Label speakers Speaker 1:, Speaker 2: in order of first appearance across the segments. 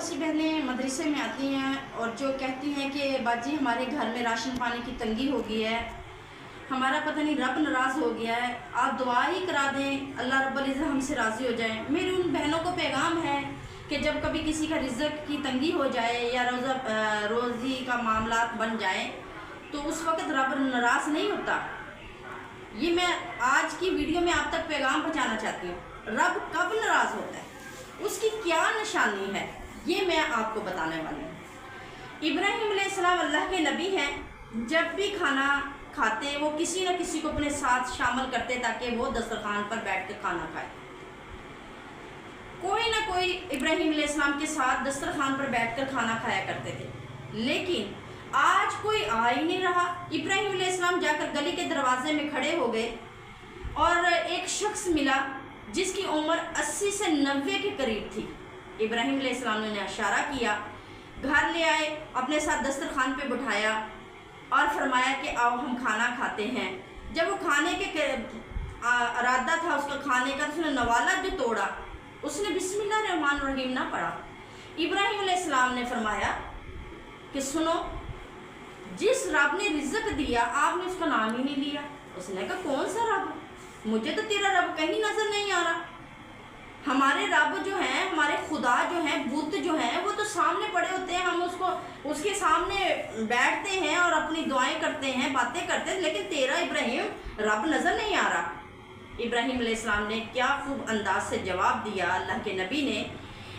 Speaker 1: बहुत सी बहनें मदरसे में आती हैं और जो कहती हैं कि बाजी हमारे घर में राशन पानी की तंगी हो गई है, हमारा पता नहीं रब नाराज़ हो गया है, आप दुआ ही करा दें अल्लाह रब्बुल इज़्ज़त हमसे राज़ी हो जाए। मेरी उन बहनों को पैगाम है कि जब कभी किसी का रिज़्क़ की तंगी हो जाए या रोज़ी का मामला बन जाए तो उस वक़्त रब नाराज़ नहीं होता। ये मैं आज की वीडियो में आप तक पैगाम पहुँचाना चाहती हूँ। रब कब नाराज़ होता है, उसकी क्या निशानी है, ये मैं आपको बताने वाली हूँ। इब्राहीम अलैहिस्सलाम अल्लाह के नबी हैं। जब भी खाना खाते वो किसी न किसी को अपने साथ शामिल करते ताकि वो दस्तरखान पर बैठ कर खाना खाए। कोई ना कोई इब्राहीम अलैहिस्सलाम के साथ दस्तरखान पर बैठकर खाना खाया करते थे, लेकिन आज कोई आ ही नहीं रहा। इब्राहीम अलैहिस्सलाम जाकर गली के दरवाजे में खड़े हो गए और एक शख्स मिला जिसकी उम्र 80 से 90 के करीब थी। इब्राहीम अलैहिस्सलाम ने इशारा किया, घर ले आए, अपने साथ दस्तरखान पे बिठाया और फरमाया कि आओ हम खाना खाते हैं। जब वो खाने के इरादा था उसका खाने का, उसने नवाला जो तोड़ा उसने बिस्मिल्लाह रहमान रहीम ना पढ़ा। इब्राहीम अलैहिस्सलाम ने फरमाया कि सुनो, जिस रब ने रिज़्क़ दिया आपने उसका नाम ही नहीं लिया। उसने कहा कौन सा रब, मुझे तो तेरा रब कहीं नज़र नहीं आ रहा। हमारे रब जो हैं, हमारे खुदा जो हैं, बुत जो हैं, वो तो सामने पड़े होते हैं, हम उसके सामने बैठते हैं और अपनी दुआएं करते हैं, बातें करते हैं, लेकिन तेरा इब्राहीम रब नज़र नहीं आ रहा। इब्राहीम अलैहिस्सलाम ने क्या खूब अंदाज से जवाब दिया अल्लाह के नबी ने,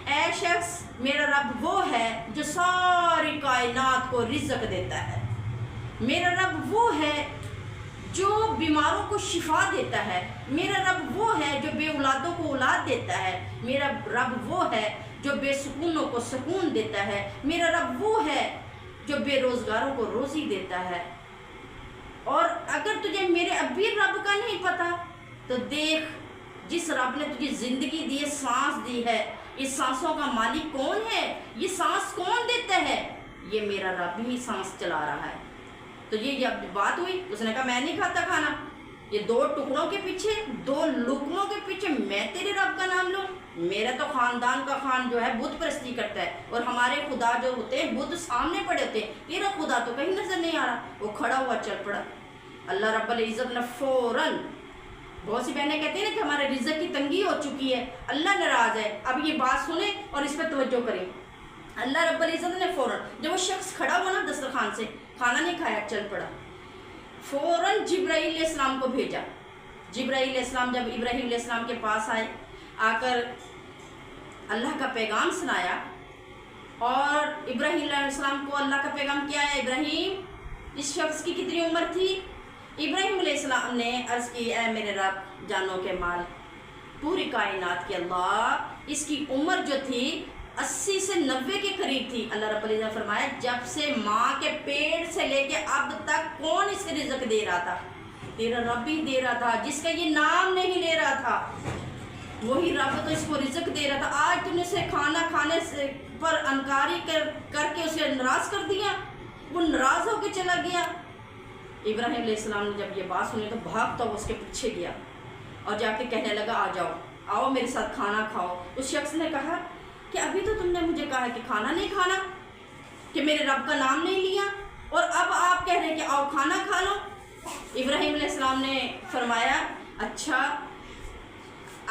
Speaker 1: ऐ शख्स, मेरा रब वो है जो सारी कायनात को रिज़्क़ देता है। मेरा रब वो है जो बीमारों को शिफा देता है। मेरा रब वो है जो बेऔलादों को औलाद देता है। मेरा रब वो है जो बेसुकूनों को सुकून देता है। मेरा रब वो है जो बेरोज़गारों को रोज़ी देता है। और अगर तुझे मेरे अभी रब का नहीं पता तो देख, जिस रब ने तुझे ज़िंदगी दी है, सांस दी है, इस सांसों का मालिक कौन है, ये सांस कौन देता है, ये मेरा रब ही सांस चला रहा है। तो ये जब बात हुई, उसने कहा मैं नहीं खाता खाना, ये दो टुकड़ों के पीछे, दो लुकमों के पीछे मैं तेरे रब का नाम लूँ। मेरा तो ख़ानदान का खान जो है बुत परस्ती करता है और हमारे खुदा जो होते हैं बुत सामने पड़े होते हैं, तेरा खुदा तो कहीं नज़र नहीं आ रहा। वो खड़ा हुआ चल पड़ा। अल्लाह रब्बुल इज़्ज़त ने फ़ौरन, बहुत सी बहनें कहती हैं ना कि हमारे रिज़्क़ की तंगी हो चुकी है, अल्लाह नाराज़ है। अब ये बात सुने और इस पर तवज्जो करें। अल्लाह रब्बुल इज़्ज़त ने फ़ौरन, जब वो शख्स खड़ा हुआ ना दस्तरखान से, खाना नहीं खाया, चल पड़ा, फ़ौरन जिब्राईल अलैहिस्सलाम को भेजा। जिब्राईल अलैहिस्सलाम जब इब्राहीम अलैहिस्सलाम के पास आए, आकर अल्लाह का पैगाम सुनाया। और इब्राहीम अलैहिस्सलाम को अल्लाह का पैगाम क्या है, इब्राहीम, इस शख्स की कितनी उम्र थी? इब्राहीम अलैहिस्सलाम ने अर्ज़ की, ऐ मेरे रब, जानों के माल, पूरी कायनात के अल्लाह, इसकी उम्र जो थी 80 से 90 के करीब थी। अल्लाह रब्बुल इज़्ज़त फरमाया, जब से माँ के पेट से लेके अब तक कौन इसके रिज़्क़ दे रहा था? तेरा रब ही दे रहा था, जिसका ये नाम नहीं ले रहा था, वही रब तो इसको रिज़्क़ दे रहा था। आज तुमने से खाना खाने से पर अनकारी करके उसे नाराज़ कर दिया, वो नाराज़ होकर चला गया। इब्राहीम अलैहिस्सलाम ने जब ये बात सुनी तो भागता हुआ उसके पीछे गया और जाके कहने लगा, आ जाओ, आओ मेरे साथ खाना खाओ। उस शख्स ने कहा कि अभी तो तुमने मुझे कहा कि खाना नहीं खाना, कि मेरे रब का नाम नहीं लिया, और अब आप कह रहे हैं कि आओ खाना खा लो। इब्राहीम अलैहिस्सलाम ने फरमाया, अच्छा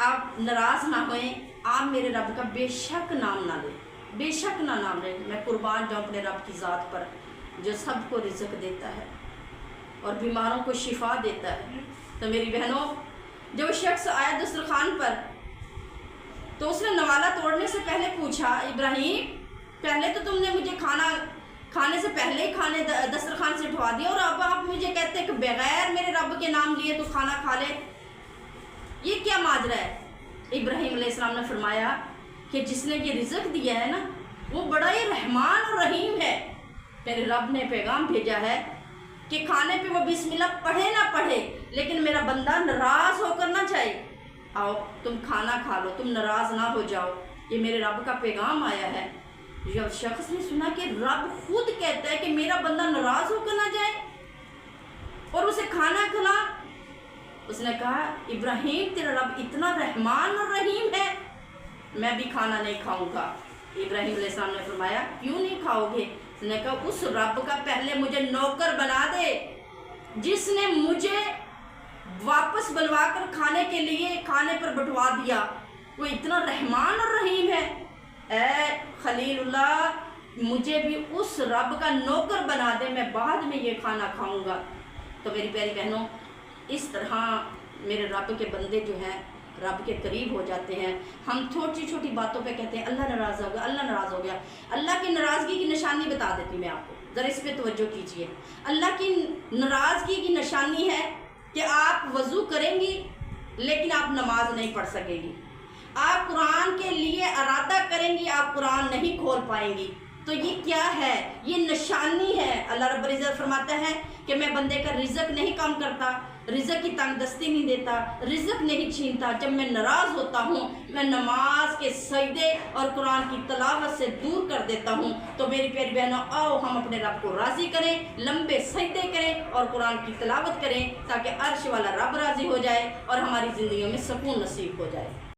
Speaker 1: आप नाराज़ ना होएं, आप मेरे रब का बेशक नाम ना लें, बेशक ना नाम लें। मैं कुर्बान जाऊँ अपने रब की ज़ात पर जो सबको रिज़्क़ देता है और बीमारों को शिफा देता है। तो मेरी बहनों, जब शख्स आया दस्तरखान पर तो उसने नवाला तोड़ने से पहले पूछा, इब्राहीम, पहले तो तुमने मुझे खाना खाने से पहले ही खाने दस्तरखान से उठवा दिया और अब आप मुझे कहते हैं कि बगैर मेरे रब के नाम लिए तो खाना खा ले, ये क्या माजरा है? इब्राहीम अलैहिस्सलाम ने फरमाया कि जिसने ये रिज़्क़ दिया है ना, वो बड़ा ही रहमान और रहीम है। मेरे रब ने पैगाम भेजा है कि खाने पे वो बिस्मिल्लाह पढ़े ना पढ़े, लेकिन मेरा बंदा नाराज़ होकर ना जाए। आओ तुम खाना खा लो, तुम नाराज़ ना हो जाओ, ये मेरे रब का पैगाम आया है। जब शख्स ने सुना कि रब खुद कहता है कि मेरा बंदा नाराज़ होकर ना जाए और उसे खाना खिला, उसने कहा, इब्राहीम, तेरा रब इतना रहमान और रहीम है, मैं भी खाना नहीं खाऊंगा। इब्राहिम अलैहिस्सलाम ने फरमाया क्यों नहीं खाओगे? उसने कहा उस रब का पहले मुझे नौकर बना दे जिसने मुझे वापस बुलवा कर खाने के लिए खाने पर बैठवा दिया, वो इतना रहमान और रहीम है। ऐ खलीलुल्लाह मुझे भी उस रब का नौकर बना दे, मैं बाद में ये खाना खाऊंगा। तो मेरी प्यारी बहनों, इस तरह मेरे रब के बंदे जो हैं रब के करीब हो जाते हैं। हम छोटी छोटी बातों पे कहते हैं अल्लाह नाराज़ हो गया, अल्लाह नाराज़ हो गया। अल्लाह की नाराज़गी की निशानी बता देती मैं आपको, ज़रा इस पे तवज्जो कीजिए। अल्लाह की नाराज़गी की निशानी है कि आप वज़ू करेंगी लेकिन आप नमाज नहीं पढ़ सकेंगी। आप कुरान के लिए इरादा करेंगी, आप कुरान नहीं खोल पाएंगी। तो ये क्या है? ये निशानी है। अल्लाह रब्बुल इज़्ज़त फरमाता है कि मैं बंदे का रिज़्क़ नहीं कम करता, रिज़्क़ की तंगदस्ती नहीं देता, रिज़्क़ नहीं छीनता। जब मैं नाराज़ होता हूँ मैं नमाज के सजदे और कुरान की तिलावत से दूर कर देता हूँ। तो मेरी प्यारी बहनों, आओ हम अपने रब को राज़ी करें, लंबे सजदे करें और कुरान की तिलावत करें ताकि अर्श वाला रब राज़ी हो जाए और हमारी ज़िंदगी में सुकून नसीब हो जाए।